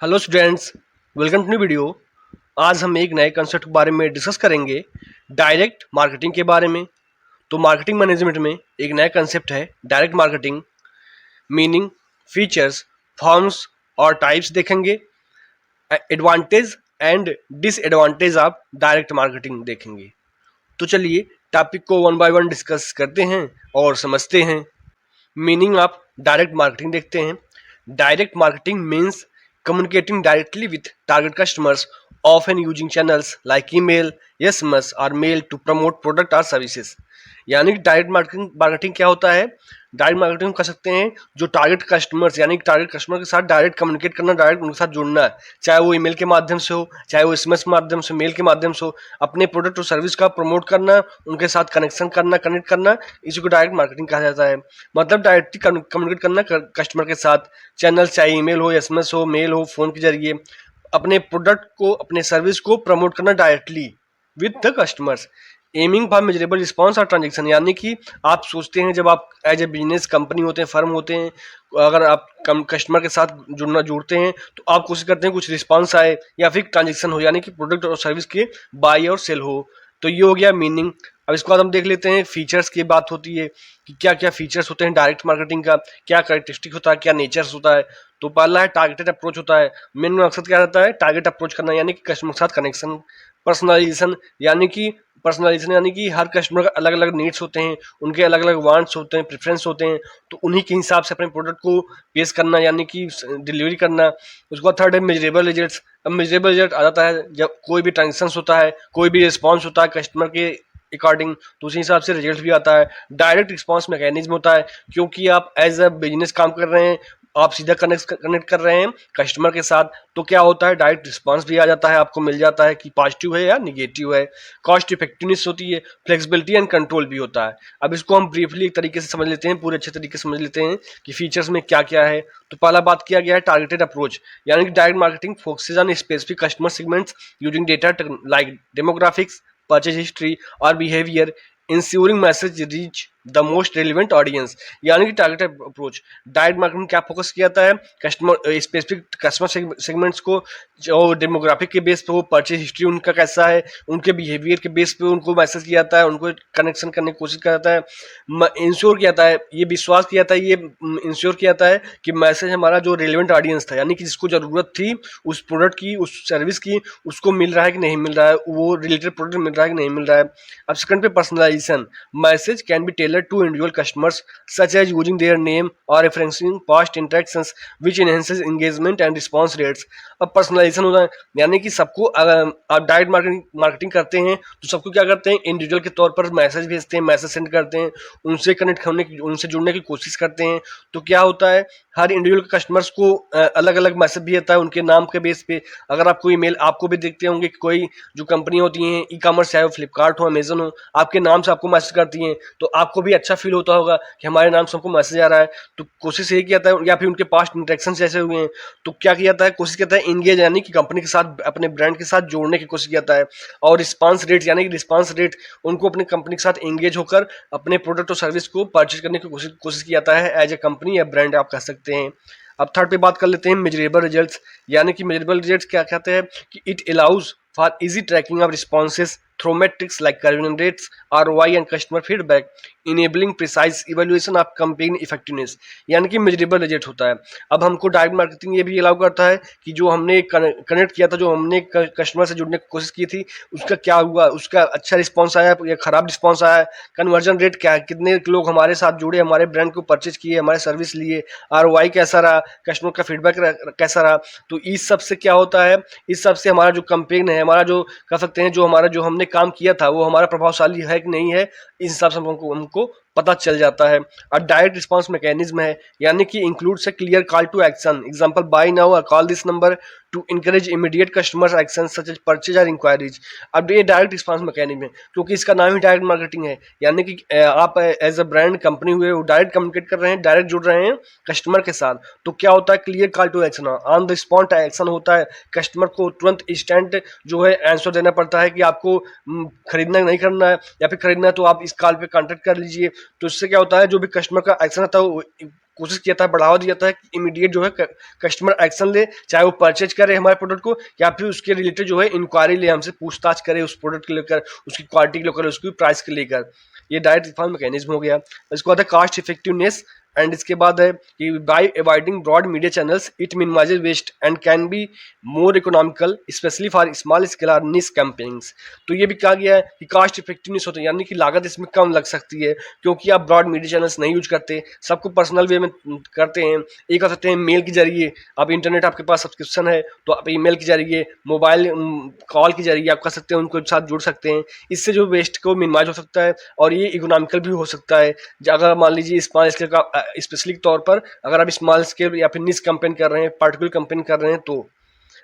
Hello students, welcome to new video. आज हम एक नए कंसेप्ट के बारे में डिस्कस करेंगे, डायरेक्ट मार्केटिंग के बारे में। तो मार्केटिंग मैनेजमेंट में एक नया कंसेप्ट है direct marketing. Meaning, features, forms और टाइप्स देखेंगे। Advantage and disadvantage of direct marketing देखेंगे। तो चलिए टॉपिक को वन बाय वन डिस्कस करते हैं और समझते हैं। मीनिंग ऑफ डायरेक्ट मार्केटिंग देखते हैं। Direct marketing means communicating directly with target customers, often using channels like email, SMS or mail to promote product or services। यानी कि डायरेक्ट मार्केटिंग क्या होता है? डायरेक्ट मार्केटिंग कर सकते हैं जो टारगेट कस्टमर्स, यानी कि टारगेट कस्टमर के साथ डायरेक्ट कम्युनिकेट करना, डायरेक्ट उनके साथ जुड़ना है, चाहे वो ईमेल के माध्यम से हो, चाहे वो SMS के माध्यम से, मेल के माध्यम से हो। अपने प्रोडक्ट और सर्विस का प्रमोट करना, उनके साथ कनेक्शन करना, कनेक्ट करना, इसी को डायरेक्ट मार्केटिंग कहा जाता है। मतलब डायरेक्टली कम्युनिकेट करना कस्टमर के साथ, चैनल चाहे ईमेल हो, SMS हो, मेल हो, फोन के जरिए अपने प्रोडक्ट को, अपने सर्विस को प्रमोट करना directly with the customers. Aiming for measurable response और ट्रांजेक्शन, यानी कि आप सोचते हैं जब आप एज ए बिजनेस कंपनी होते हैं, फर्म होते हैं, अगर आप कस्टमर के साथ जुड़ते हैं तो आप कोशिश करते हैं कुछ रिस्पॉन्स आए या फिर ट्रांजेक्शन हो, यानी कि प्रोडक्ट और सर्विस के बाय और सेल हो। तो ये हो गया मीनिंग। अब इसके बाद हम देख लेते हैं फीचर्स की बात होती है कि क्या क्या फीचर्स होते हैं डायरेक्ट मार्केटिंग का, क्या कैरेक्टरिस्टिक होता है, क्या नेचर्स होता है। तो पहला है टारगेटेड अप्रोच होता है। मेन मकसद क्या रहता है? टारगेट अप्रोच करना, यानी कि कस्टमर के साथ कनेक्शन। पर्सनलाइजेशन, यानी कि हर कस्टमर का अलग अलग नीड्स होते हैं, उनके अलग अलग वांट्स होते हैं, प्रेफरेंस होते हैं, तो उन्हीं के हिसाब से अपने प्रोडक्ट को पेश करना, यानी कि डिलीवरी करना। उसके बाद थर्ड है मेजरेबल रिजल्ट्स। अब मेजरेबल रिजल्ट आ जाता है जब कोई भी ट्रांजेक्शन होता है, कोई भी रिस्पॉन्स होता है कस्टमर के अकॉर्डिंग, तो उसी हिसाब से रिजल्ट भी आता है। डायरेक्ट रिस्पॉन्स मैकेनिज्म होता है, क्योंकि आप एज अ बिजनेस काम कर रहे हैं, आप सीधा कनेक्ट कर रहे हैं कस्टमर के साथ, तो क्या होता है डायरेक्ट रिस्पॉन्स भी आ जाता है, आपको मिल जाता है कि पॉजिटिव है या निगेटिव है। कॉस्ट इफेक्टिवनेस होती है, फ्लेक्सिबिलिटी एंड कंट्रोल भी होता है। अब इसको हम ब्रीफली एक तरीके से समझ लेते हैं, पूरे अच्छे तरीके से समझ लेते हैं कि फीचर्स में क्या क्या है। तो पहला बात किया गया है टारगेटेड अप्रोच, यानी कि direct marketing focuses on specific customer segments using data like demographics, purchase history or behavior, ensuring message reach the most relevant audience. यानी कि टारगेटेड अप्रोच, डायरेक्ट मार्केटिंग क्या फोकस किया जाता है? कस्टमर स्पेसिफिक कस्टमर सेगमेंट्स को, जो demographic के base पे, वो परचेज हिस्ट्री उनका कैसा है, उनके बिहेवियर के बेस पे उनको मैसेज किया जाता है, उनको कनेक्शन करने की कोशिश किया जाता है, इंश्योर किया जाता है, ये विश्वास किया जाता है, ये इंश्योर किया जाता है कि मैसेज हमारा जो रेलिवेंट ऑडियंस था, यानी कि जिसको जरूरत थी उस प्रोडक्ट की, उस सर्विस की, उसको मिल रहा है कि नहीं मिल रहा है, वो रिलेटेड प्रोडक्ट मिल रहा है कि नहीं मिल रहा है। अब सेकंड पे personalisation, message can be tailor to individual customers such as using their name or referencing past interactions which enhances engagement and response rates। अब पर्सनलाइजेशन होता है, यानी कि सबको, अगर आप डायरेक्ट मार्केटिंग करते हैं तो सबको क्या करते हैं, इंडिविजुअल के तौर पर मैसेज भेजते हैं, मैसेज सेंड करते हैं, उनसे कनेक्ट होने की, उनसे जुड़ने की कोशिश करते हैं। तो क्या होता है, हर इंडिविजुअल कस्टमर्स को अलग अलग मैसेज भी आता है उनके नाम के बेस पे। अगर आप कोई मेल, आपको भी देखते होंगे कि कोई जो कंपनी होती हैं ई कॉमर्स, चाहे वो फ्लिपकार्ट हो, अमेजन हो, आपके नाम से आपको मैसेज करती हैं, तो आपको भी अच्छा फील होता होगा कि हमारे नाम से हमको मैसेज आ रहा है। तो कोशिश यही किया था, या फिर उनके पास्ट इंटरेक्शन जैसे हुए हैं, तो क्या किया था, कोशिश किया था इंगेज, यानी कि कंपनी के साथ, अपने ब्रांड के साथ जोड़ने की कोशिश किया था। और रिस्पांस रेट, यानी कि रिस्पांस रेट, उनको अपनी कंपनी के साथ एंगेज होकर अपने प्रोडक्ट और सर्विस को परचेज करने की कोशिश किया जाता है एज ए कंपनी या ब्रांड आप कह सकते हैं। अब थर्ड पे बात कर लेते हैं मेजरेबल रिजल्ट्स, यानी कि मेजरेबल रिजल्ट्स क्या कहते हैं कि it allows for easy tracking of responses through metrics like conversion rates, ROI and customer feedback, enabling precise evaluation of campaign effectiveness। यानी कि मेजरेबल रिजल्ट होता है। अब हमको डायरेक्ट मार्केटिंग ये भी अलाउ करता है कि जो हमने कनेक्ट किया था, जो हमने कस्टमर से जुड़ने की कोशिश की थी, उसका क्या हुआ, उसका अच्छा रिस्पॉन्स आया या खराब रिस्पॉन्स आया, कन्वर्जन रेट क्या है, कितने लोग हमारे साथ जुड़े, हमारे ब्रांड को परचेज किए, हमारे सर्विस लिए, ROI कैसा रहा, कस्टमर का फीडबैक कैसा रहा। तो इस सब से क्या होता है, इस सब से हमारा जो कैंपेन है, हमारा जो कह सकते हैं, जो हमने काम किया था वो हमारा प्रभावशाली है कि नहीं है, इस हिसाब से हमको पता चल जाता है। और डायरेक्ट रिस्पांस मैकेनिज्म है, यानी कि includes a clear call to action, example buy now और call this number to encourage immediate customer action such as purchase और इंक्वायरीज। अब ये डायरेक्ट रिस्पांस मैकेनिज्म है, क्योंकि इसका नाम ही डायरेक्ट मार्केटिंग है, यानी कि आप एज अ ब्रांड कंपनी हुए, वो डायरेक्ट कम्युनिकेट कर रहे हैं, डायरेक्ट जुड़ रहे हैं कस्टमर के साथ। तो क्या होता है, clear call to action, on the spot action होता है, कस्टमर को तुरंत इंस्टेंट जो है आंसर देना पड़ता है कि आपको खरीदना नहीं करना है, या फिर खरीदना है तो आप इस कॉल पे कांटेक्ट कर लीजिए, तो इससे क्या होता है, जो भी कस्टमर का एक्शन आता है वो कोशिश किया था, बढ़ावा दिया था कि इमीडिएट जो है कस्टमर एक्शन ले, चाहे वो परचेज करे हमारे प्रोडक्ट को या फिर उसके रिलेटेड जो है इंक्वायरी ले, हमसे पूछताछ करे उस प्रोडक्ट को लेकर, उसकी क्वालिटी को लेकर, उसकी प्राइस को लेकर। ये डायरेक्ट रिफंड मैकेनिज्म हो गया। इसके बाद है कास्ट इफेक्टिवनेस, एंड इसके बाद है कि by avoiding broad media channels it minimises waste and can be more economical specially for small scale और निश कैंपेनिंग्स। तो ये भी कहा गया है कि कास्ट इफेक्टिवनेस होता है, यानी कि लागत इसमें कम लग सकती है क्योंकि आप ब्रॉड मीडिया चैनल्स नहीं यूज करते, सबको पर्सनल वे में करते हैं। ये कर सकते हैं मेल के जरिए, आप इंटरनेट आपके पास सब्सक्रिप्शन है तो आप ईमेल के जरिए, मोबाइल कॉल के जरिए आप कर सकते हैं, उनको साथ जुड़ सकते हैं। इससे जो वेस्ट को मिनिमाइज हो सकता है और ये इकोनॉमिकल भी हो सकता है। अगर मान लीजिए स्मॉल स्केल का स्पेशली तौर पर अगर आप स्मॉल स्केल या फिर निश कैंपेन कर रहे हैं, पार्टिकुलर कैंपेन कर रहे हैं तो।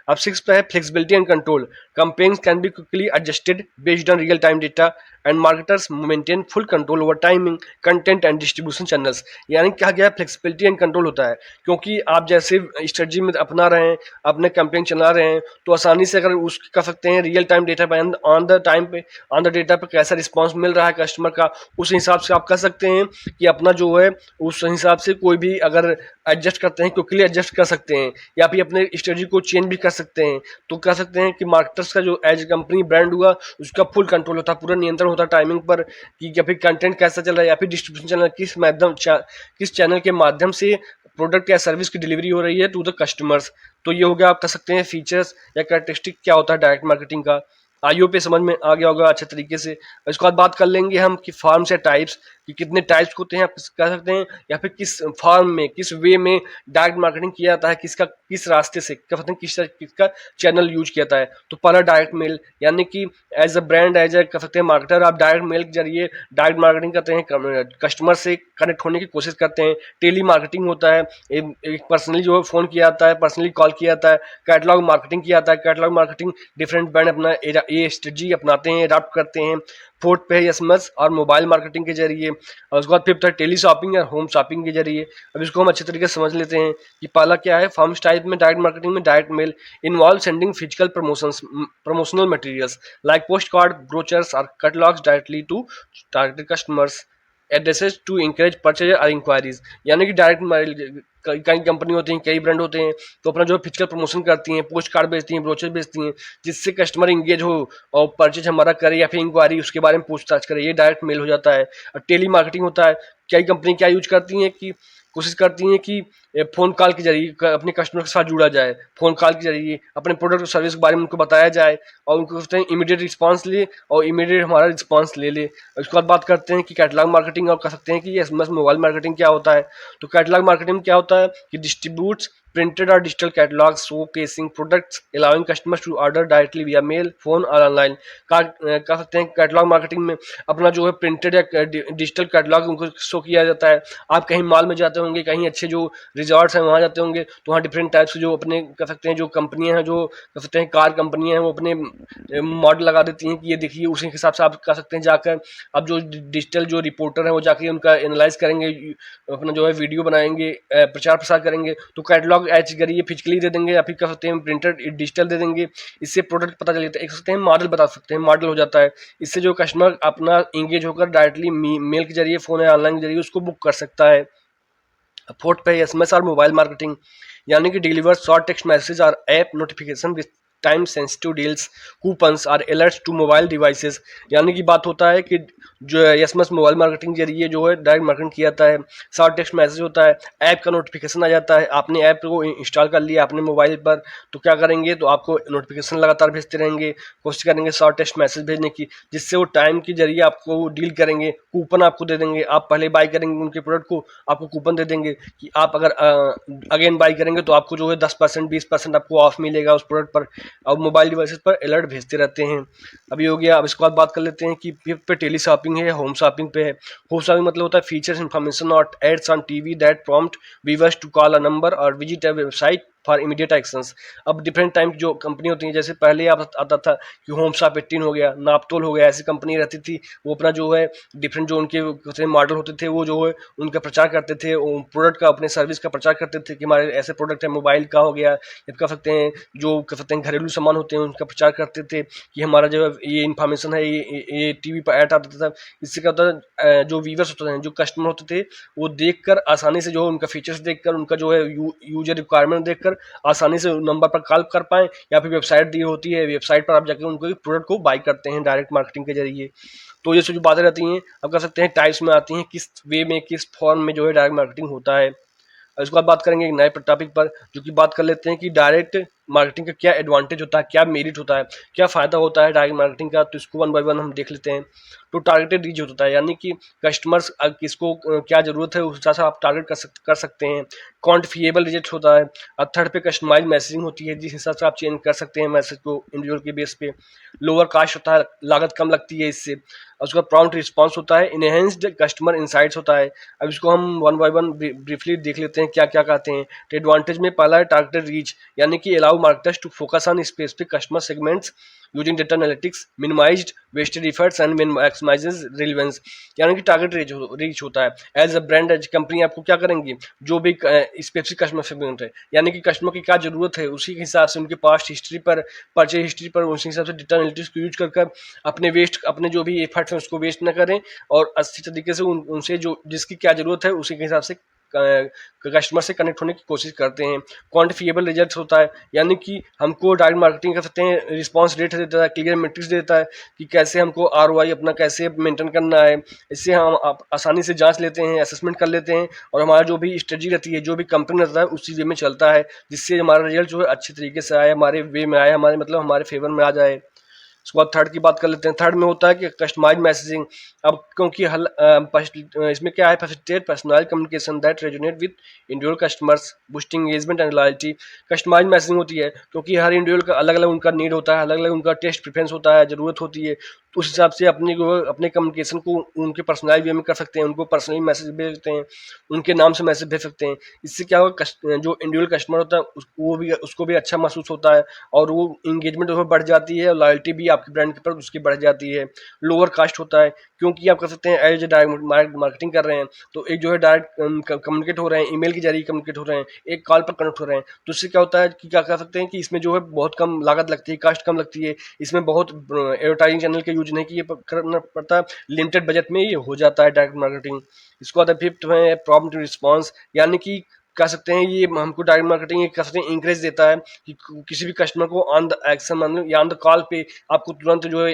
अब 6 पे है flexibility and control. Campaigns can be quickly adjusted based on real time data and marketers maintain full control over timing, content and distribution channels. यानी क्या गया, फ्लेक्सिबिलिटी एंड कंट्रोल होता है क्योंकि आप जैसे स्ट्रेटजी में अपना रहे हैं, अपने कैंपेन चला रहे हैं, तो आसानी से अगर उस कर सकते हैं रियल टाइम डेटा पे, ऑन द टाइम पे, ऑन द डेटा पे कैसा रिस्पॉन्स मिल रहा है कस्टमर का, उस हिसाब से आप कर सकते हैं कि अपना जो है उस हिसाब से कोई भी अगर एडजस्ट करते हैं क्विकली एडजस्ट कर सकते हैं या फिर अपने स्ट्रेटजी को चेंज भी कर सकते हैं। तो कह सकते हैं कि मार्केटर्स का जो एज कंपनी ब्रांड हुआ उसका फुल कंट्रोल होता है, पूरा नियंत्रण होता है टाइमिंग पर कि या फिर कंटेंट कैसा चल रहा है या फिर डिस्ट्रीब्यूशन चैनल किस चैनल के माध्यम से प्रोडक्ट या सर्विस की डिलीवरी हो रही है टू द कस्टमर्स। तो ये हो गया, आप कह सकते हैं फीचर्स या कैरेक्टरिस्टिक क्या होता है डायरेक्ट मार्केटिंग का। आईओ पे समझ में आ गया होगा अच्छे तरीके से। इसके बाद बात कर लेंगे हम कि फॉर्म्स या टाइप्स, कि कितने टाइप्स होते हैं आप कह सकते हैं, या फिर किस फॉर्म में, किस वे में डायरेक्ट मार्केटिंग किया जाता है, किस रास्ते से कह सकते हैं, किसका चैनल यूज किया जाता है। तो पहला डायरेक्ट मेल, यानी कि as a brand, as a कह सकते हैं मार्केटर, आप डायरेक्ट मेल के जरिए डायरेक्ट मार्केटिंग करते हैं, कस्टमर से कनेक्ट होने की कोशिश करते हैं। टेली मार्केटिंग होता है, एक पर्सनली जो है फोन किया जाता है, पर्सनली कॉल किया जाता है। कैटलॉग मार्केटिंग किया जाता है, कैटलॉग मार्केटिंग डिफरेंट ब्रांड अपना ये स्ट्रेटजी अपनाते हैं, अडॉप्ट करते हैं। फोर्थ पे है एसएमएस और मोबाइल मार्केटिंग के जरिए, और उसके बाद फिफ्थ है टेली शॉपिंग या होम शॉपिंग के जरिए। अब इसको हम अच्छे तरीके से समझ लेते हैं कि पहला क्या है, फॉर्म्स टाइप में डायरेक्ट मार्केटिंग में direct mail involve sending physical promotional materials like postcard, brochures और catalogues directly to targeted customers addresses to encourage purchase और इंक्वायरीज। यानी कि डायरेक्ट कई कंपनी होती हैं, कई ब्रांड होते हैं, तो अपना जो फिजिकल प्रमोशन करती हैं, पोस्ट कार्ड बेचती हैं, ब्रोचर बेचती हैं, जिससे कस्टमर इंगेज हो और परचेज हमारा करे या फिर इंक्वायरी उसके बारे में पूछताछ करे। ये डायरेक्ट मेल हो जाता है। और टेली मार्केटिंग होता है, कई कंपनी क्या यूज करती हैं कि कोशिश करती हैं कि फ़ोन कॉल के जरिए अपने कस्टमर के साथ जुड़ा जाए, फ़ोन कॉल के जरिए अपने प्रोडक्ट और सर्विस के बारे में उनको बताया जाए और उनको कहते हैं इमीडिएट रिस्पांस ले और इमीडिएट हमारा रिस्पांस ले ले। उसके बाद बात करते हैं कि कैटलॉग मार्केटिंग, और कह सकते हैं कि ये एसएमएस मोबाइल मार्केटिंग क्या होता है। तो कैटलॉग मार्केटिंग क्या होता है कि distributes printed or digital catalogs showcasing products allowing customers to order directly via mail, phone और ऑनलाइन। कह सकते हैं कैटलॉग मार्केटिंग में अपना जो है प्रिंटेड या डिजिटल कैटलॉग उनको शो किया जाता है। आप कहीं मॉल में जाते होंगे, कहीं अच्छे जो रिजॉर्ट्स हैं वहाँ जाते होंगे, तो वहाँ डिफरेंट टाइप्स के जो अपने कह सकते हैं जो कंपनियां हैं, जो कह सकते हैं कार कंपनियां हैं, वो अपने मॉडल लगा देती हैं कि ये देखिए, उसी हिसाब से आप कह सकते हैं जाकर अब जो डिजिटल जो रिपोर्टर हैं वो जाके उनका एनालाइज करेंगे, अपना जो है वीडियो बनाएंगे, प्रचार प्रसार करेंगे। तो कैटलॉग एच करिए फिजिकली दे देंगे या फिर कह सकते हैं प्रिंटेड डिजिटल दे देंगे। इससे प्रोडक्ट पता चल जाता है, एक सकते हैं मॉडल बता सकते हैं, मॉडल हो जाता है। इससे जो कस्टमर अपना इंगेज होकर डायरेक्टली मेल के जरिए, फोन या ऑनलाइन के जरिए उसको बुक कर सकता है। फोर्थ पे एसएमएस और मोबाइल मार्केटिंग, यानी कि डिलीवर शॉर्ट टेक्स्ट मैसेज और app notification with time sensitive deals, coupons और अलर्ट्स टू मोबाइल डिवाइसेस। यानी कि बात होता है कि जो एसएमएस मोबाइल मार्केटिंग के जरिए जो है डायरेक्ट मार्केटिंग किया जाता है। शॉर्ट टेक्स्ट मैसेज होता है, ऐप का नोटिफिकेशन आ जाता है, आपने ऐप को इंस्टॉल कर लिया अपने मोबाइल पर, तो क्या करेंगे, तो आपको नोटिफिकेशन लगातार भेजते रहेंगे, कोशिश करेंगे शॉर्ट टेक्स्ट मैसेज भेजने की, जिससे वो टाइम के जरिए आपको डील करेंगे, कूपन आपको दे देंगे। आप पहले बाई करेंगे उनके प्रोडक्ट को, आपको कूपन दे देंगे कि आप अगर अगेन बाई करेंगे तो आपको जो है 10% 20% आपको ऑफ मिलेगा उस प्रोडक्ट पर। अब मोबाइल डिवाइसेस पर अलर्ट भेजते रहते हैं। अभी हो गया। अब इसके बाद बात कर लेते हैं कि फिफ्थ पे टेली शॉपिंग है, होम शॉपिंग पे है। होम शॉपिंग मतलब होता है फीचर्स इन्फॉर्मेशन और ads on TV that prompt viewers to call a number और visit a website for immediate actions. अब डिफरेंट टाइम की जो कंपनी होती है, जैसे पहले आप आता था कि होमशाप 18 हो गया, नापतोल हो गया, ऐसी कंपनी रहती थी, वो अपना जो है डिफरेंट जो उनके मॉडल होते थे वो जो है उनका प्रचार करते थे, प्रोडक्ट का अपने सर्विस का प्रचार करते थे कि हमारे ऐसे प्रोडक्ट है, मोबाइल का हो गया, या कह सकते हैं जो कह सकते हैं घरेलू सामान होते हैं उनका प्रचार करते थे कि हमारा जो है ये इन्फॉर्मेशन है, ये टीवी पर ऐड आता था। इससे क्या होता है, जो व्यूवर्स होते हैं, जो कस्टमर होते थे, वो देखकर आसानी से जो उनका फीचर्स देखकर, उनका जो है यूजर रिक्वायरमेंट देखकर आसानी से नंबर पर कॉल कर पाएँ, या फिर वेबसाइट दी होती है, वेबसाइट पर आप जाकर उनको प्रोडक्ट को बाई करते हैं डायरेक्ट मार्केटिंग के जरिए। तो ये सब जो बातें रहती हैं, आप कह सकते हैं टाइप्स में आती हैं, किस वे में, किस फॉर्म में जो है डायरेक्ट मार्केटिंग होता है। और इसके बाद बात करेंगे एक नए टॉपिक पर, जो कि बात कर लेते हैं कि डायरेक्ट मार्केटिंग का क्या एडवांटेज होता है, क्या मेरिट होता है, क्या फ़ायदा होता है डायरेक्ट मार्केटिंग का। तो इसको वन बाय वन हम देख लेते हैं। तो टारगेटेड रीच होता है, यानी कि कस्टमर्स किसको क्या ज़रूरत है उस हिसाब से आप टारगेट कर सकते हैं। क्वान्टिफिएबल रिजल्ट होता है। और थर्ड पे कस्टमाइज मैसेजिंग होती है, जिस हिसाब से आप चेंज कर सकते हैं मैसेज को इंडिविजुअल के बेस पे। लोअर कास्ट होता है, लागत कम लगती है इससे। और उसका प्रॉम्प्ट रिस्पांस होता है। इनहेंस्ड कस्टमर इंसाइट्स होता है। अब इसको हम वन बाय वन ब्रीफली देख लेते हैं क्या क्या कहते हैं। तो एडवांटेज में पहला है टारगेटेड रीच, यानी कि allow marketers to focus on specific customer segments using data analytics, minimized wasted efforts and maximizes relevance. यानी कि टारगेट रीच होता है। As a brand, as company आपको क्या करेंगी, जो भी स्पेसिफिक कस्टमर सेगमेंट है, यानी कि कस्टमर की क्या जरूरत है, उसी के हिसाब से उनके पास्ट हिस्ट्री पर, परचेज हिस्ट्री पर, उसी हिसाब से डेटा एनालिटिक्स को यूज कर अपने जो भी एफर्ट्स हैं उसको वेस्ट न करें, और अच्छी तरीके से उनसे जो जिसकी क्या जरूरत है उसी के हिसाब से कस्टमर से कनेक्ट होने की कोशिश करते हैं। क्वान्टिफिएबल रिजल्ट होता है, यानी कि हमको डायरेक्ट मार्केटिंग कर सकते हैं, रिस्पांस रेट देता है, क्लियर मेट्रिक्स देता है कि कैसे हमको आरओआई अपना कैसे मेंटेन करना है। इससे हम आसानी से जांच लेते हैं, असेसमेंट कर लेते हैं, और हमारा जो भी स्ट्रेटजी रहती है, जो भी कंपनी रहता है, उसी वे में चलता है, जिससे हमारा रिजल्ट जो है अच्छे तरीके से आए, हमारे वे में आए, हमारे मतलब हमारे फेवर में आ जाए। उसके बाद थर्ड की बात कर लेते हैं। थर्ड में होता है कि कस्टमाइज मैसेजिंग। अब क्योंकि इसमें क्या है, facilitate personalised communication that resonate with individual customers, boosting engagement and loyalty. Customise messaging होती है क्योंकि हर इंडिविजुअल का अलग अलग उनका नीड होता है, अलग अलग उनका टेस्ट प्रेफरेंस होता है, ज़रूरत होती है। तो उस हिसाब से अपने कम्युनिकेशन को उनके पर्सनलाइज वे में कर सकते हैं, उनको पर्सनली मैसेज भेज सकते हैं, उनके नाम से मैसेज भेज सकते हैं। इससे क्या होगा, जो इंडिविजुअल कस्टमर होता है उसको भी अच्छा महसूस होता है, और वो इंगेजमेंट उसमें बढ़ जाती है, और लॉयल्टी भी आपके ब्रांड के ऊपर उसकी बढ़ जाती है। लोअर कास्ट होता है क्योंकि आप कर सकते हैं एज डायरेक्ट मार्केटिंग कर रहे हैं, तो एक जो है डायरेक्ट कम्युनिकेट हो रहे हैं, ईमेल के जरिए कम्युनिकेट हो रहे हैं, एक कॉल पर कनेक्ट हो रहे हैं। तो इससे क्या होता है कि क्या कर सकते हैं कि इसमें जो है बहुत कम लागत लगती है, कास्ट कम लगती है, इसमें बहुत एडवर्टाइजिंग चैनल का यूज नहीं किए करना पड़ता, लिमिटेड बजट में ये हो जाता है डायरेक्ट मार्केटिंग। इसको बाद फिफ्थ में प्रॉम्प्ट रिस्पांस, यानी कि कह सकते हैं ये हमको डायरेक्ट मार्केटिंग कह सकते हैं इंकरेज देता है कि किसी भी कस्टमर को ऑन द एक्शन मतलब या ऑन द कॉल पे आपको तुरंत जो है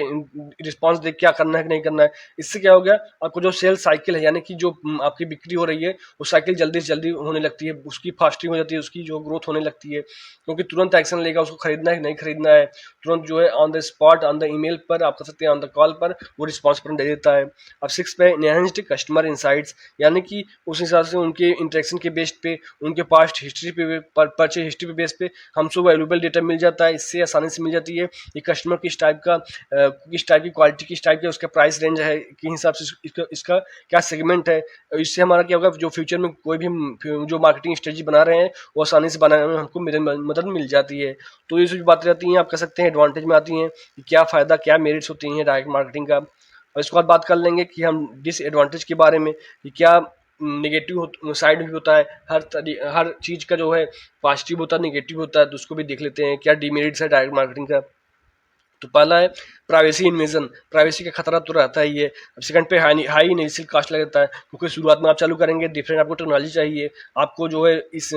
रिस्पांस दे क्या करना है कि नहीं करना है। इससे क्या हो गया, आपको जो सेल साइकिल है, यानी कि जो आपकी बिक्री हो रही है, वो साइकिल जल्दी से जल्दी होने लगती है, उसकी फास्टिंग हो जाती है, उसकी जो ग्रोथ होने लगती है, क्योंकि तुरंत एक्शन लेगा, उसको खरीदना है कि नहीं खरीदना है, तुरंत जो है on the spot, on the email पर, आप कर सकते हैं ऑन द कॉल पर वो रिस्पॉन्स पर दे देता है। अब सिक्स पे एनहांस्ड कस्टमर इंसाइट्स, यानी कि उस हिसाब से उनके इंटरेक्शन के बेस पे, उनके पास्ट हिस्ट्री पे, परचेज हिस्ट्री पे बेस पे हमसे वैल्यूबल डेटा मिल जाता है। इससे आसानी से मिल जाती है कि कस्टमर किस टाइप का, किस टाइप की क्वालिटी, किस टाइप का उसका प्राइस रेंज है, किस हिसाब से इसका क्या सेगमेंट है। इससे हमारा क्या होगा, जो फ्यूचर में कोई भी जो मार्केटिंग स्ट्रेटजी बना रहे हैं वो आसानी से बनाने में हमको मदद मिल जाती है। तो ये जो बातें रहती हैं, आप कह सकते हैं एडवांटेज में आती हैं कि क्या फ़ायदा, क्या मेरिट्स होती हैं डायरेक्ट मार्केटिंग का। और इसके बाद बात कर लेंगे कि हम डिसएडवांटेज के बारे में, कि क्या नेगेटिव साइड भी होता है, हर चीज़ का जो है पॉजिटिव होता है, नेगेटिव होता है, तो उसको भी देख लेते हैं क्या डिमेरिट्स है डायरेक्ट मार्केटिंग का। तो पहला है प्राइवेसी इन्वेजन, प्राइवेसी का खतरा तो रहता ही है। अब सेकंड पे हाई इनिशियल कास्ट लग जाता है, क्योंकि शुरुआत में आप चालू करेंगे, डिफरेंट आपको टेक्नोलॉजी चाहिए, आपको जो है इस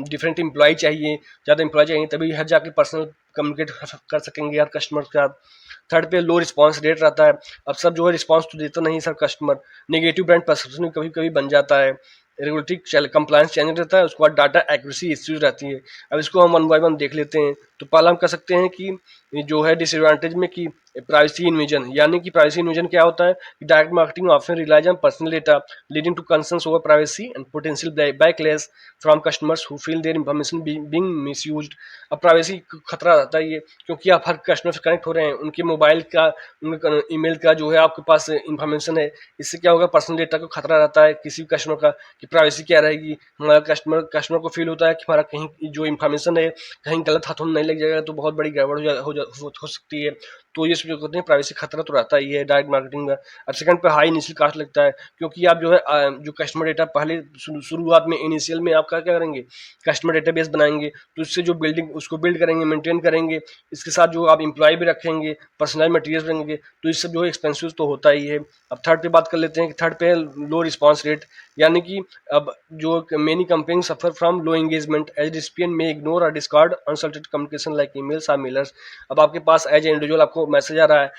डिफरेंट एम्प्लॉय चाहिए, ज़्यादा एम्प्लॉय चाहिए, तभी हर जाके पर्सनल कम्युनिकेट कर सकेंगे हर कस्टमर के साथ। थर्ड पे लो रिस्पांस रेट रहता है। अब सब जो है रिस्पांस तो देता नहीं sir customer, negative brand perception कभी कभी बन जाता है, रेगुलेटरी कंप्लायंस चेंज रहता है, उसके बाद डाटा एक्यूरेसी इश्यूज रहती है। अब इसको हम वन बाय वन देख लेते हैं। तो पहला हम कह सकते हैं कि जो है डिसएडवांटेज में कि प्राइवेसी इन्वेजन, यानी कि प्राइवेसी इन्वेजन क्या होता है कि direct marketing often relies on personal data leading to concerns over privacy and potential backlash from customers who feel their information being misused. अब प्राइवेसी खतरा रहता है ये, क्योंकि आप हर कस्टमर से कनेक्ट हो रहे हैं, उनके मोबाइल का, उनका ईमेल का जो है आपके पास इंफॉर्मेशन है। इससे क्या होगा, पर्सनल डेटा को खतरा रहता है किसी कस्टमर का कि प्राइवेसी क्या रहेगी। हमारा कस्टमर को फील होता है कि हमारा कहीं जो इन्फॉर्मेशन है कहीं गलत हाथों में नहीं लग जाएगा, तो बहुत बड़ी गड़बड़ हो सकती है। तो ये सब जो कहते हैं प्राइवेसी खतरा तो रहता ही है डायरेक्ट मार्केटिंग का। अब सेकंड पे हाई इनिशियल कास्ट लगता है, क्योंकि आप जो है जो कस्टमर डेटा पहले शुरुआत में इनिशियल में आप क्या करेंगे, कस्टमर डेटाबेस बनाएंगे, तो इससे जो बिल्डिंग उसको बिल्ड करेंगे, मेंटेन करेंगे, इसके साथ जो आप एम्प्लॉय भी रखेंगे, पर्सनल मटेरियल रखेंगे, तो इससे जो है एक्सपेंसिव तो होता ही है। अब थर्ड पे बात कर लेते हैं कि थर्ड पे लो रिस्पॉन्स रेट, यानी कि अब जो many company suffer from low engagement as recipient may ignore और discard unsolicited communication like emails और मेलर्स। अब आपके पास एज ए इंडिविजुअल आपको मैसेज आ रहा है,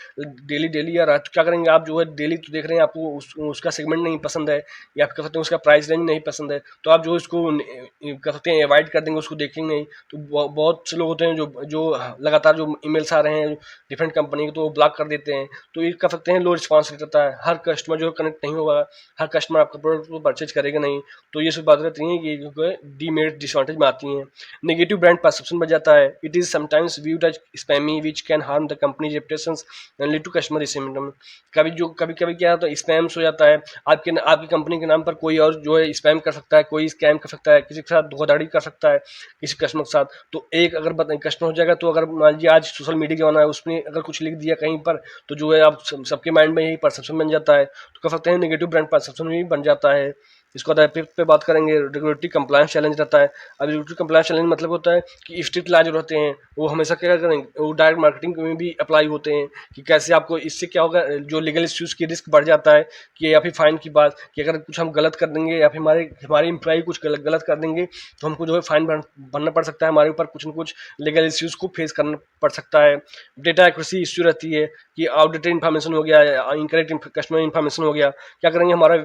डेली आ रहा है, तो क्या करेंगे आप, जो है डेली तो देख रहे हैं, आपको उसका सेगमेंट नहीं पसंद है या आप कह सकते हैं उसका प्राइस रेंज नहीं पसंद है, तो आप जो इसको कह सकते हैं अवॉइड कर देंगे, उसको देखेंगे नहीं। तो बहुत से लोग होते हैं जो जो लगातार जो ईमेल्स आ रहे हैं डिफरेंट कंपनी के, तो वो ब्लॉक कर देते हैं। तो ये कह सकते हैं लो रिस्पॉन्स रेट रहता है, हर कस्टमर जो कनेक्ट नहीं होगा, हर कस्टमर आपका प्रोडक्ट को परचेज करेगा नहीं। तो ये सब बातें रहती हैं कि जो डीमेरिट डिसएडवांटेज में आती हैं। नेगेटिव ब्रांड परसेप्शन बढ़ जाता है, it is sometimes viewed as spammy which can harm the company's reputations and lead to customer resentment। कभी कभी क्या होता है, स्पैम्स हो जाता है, आपकी कंपनी के नाम पर कोई और जो है स्पैम कर सकता है, कोई स्कैम कर सकता है, किसी के साथ धोखाधड़ी कर सकता है किसी कस्टमर के साथ। तो एक अगर कस्टमर हो जाएगा, तो अगर मान लीजिए आज सोशल मीडिया जमाना है, उसमें अगर कुछ लिख दिया कहीं पर, तो जो है आप सबके माइंड में यही परसेप्शन बन जाता है, तो कह सकते हैं नेगेटिव ब्रांड परसेप्शन भी बन जाता है। इसको फिफ्थ पे बात करेंगे, रेगुलेटरी कंप्लायंस चैलेंज रहता है। अब रेगुलेटरी कंप्लायंस चैलेंज मतलब होता है कि स्ट्रिक्ट लॉ जो रहते हैं वो हमेशा क्या करेंगे, वो डायरेक्ट मार्केटिंग में भी अप्लाई होते हैं कि कैसे आपको, इससे क्या होगा, जो लीगल इश्यूज की रिस्क बढ़ जाता है कि, या फिर फाइन की बात कि अगर कुछ हम गलत कर देंगे या फिर हमारे एम्प्लॉय कुछ गलत कर देंगे, तो हमको जो है फाइन भरना पड़ सकता है, हमारे ऊपर कुछ न कुछ लीगल इश्यूज को फेस करना पड़ सकता है। डेटा एक्यूरेसी इश्यू रहती है कि आउटडेटेड इन्फॉर्मेशन हो गया, इनकरेक्ट कस्टमर इन्फॉर्मेशन हो गया, क्या करेंगे, हमारा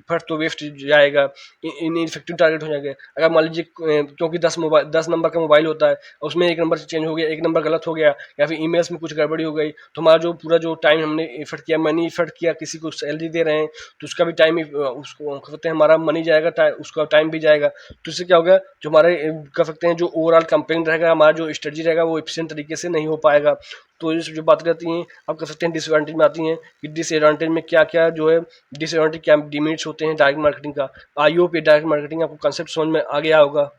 फर्स्ट तो वेस्ट जाएगा, इनफेक्टिव टारगेट हो जाएंगे। अगर मान लीजिए क्योंकि 10 नंबर का मोबाइल होता है, उसमें एक नंबर चेंज हो गया, एक नंबर गलत हो गया, या फिर ईमेल्स में कुछ गड़बड़ी हो गई, तो हमारा जो पूरा जो टाइम हमने इफर्ट किया, मनी इफर्ट किया, किसी को सैलरी दे रहे हैं तो उसका भी टाइम, उसको कह सकते हैं हमारा मनी जाएगा, उसका टाइम भी जाएगा। तो इससे क्या होगा, जो हमारे कह सकते हैं जो ओवरऑल कंपेन रहेगा, हमारा जो स्ट्रेटजी रहेगा वो एफिशिएंट तरीके से नहीं हो पाएगा। तो ये जो बातें रहती हैं, आप कह सकते हैं डिसएडवांटेज में आती हैं कि डिसएडवांटेज में क्या क्या जो है, डिसएडवांटेज क्या डिमेरिट्स होते हैं डायरेक्ट मार्केटिंग का। आई होप ये डायरेक्ट मार्केटिंग आपको कंसेप्ट समझ में आ गया होगा।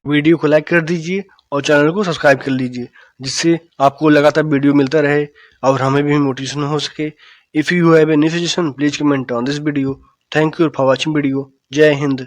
वीडियो को लाइक कर दीजिए और चैनल को सब्सक्राइब कर लीजिए, जिससे आपको लगातार वीडियो मिलता रहे और हमें भी मोटिवेशन हो सके। If you have any suggestion please comment on this video. Thank you for watching video. जय हिंद।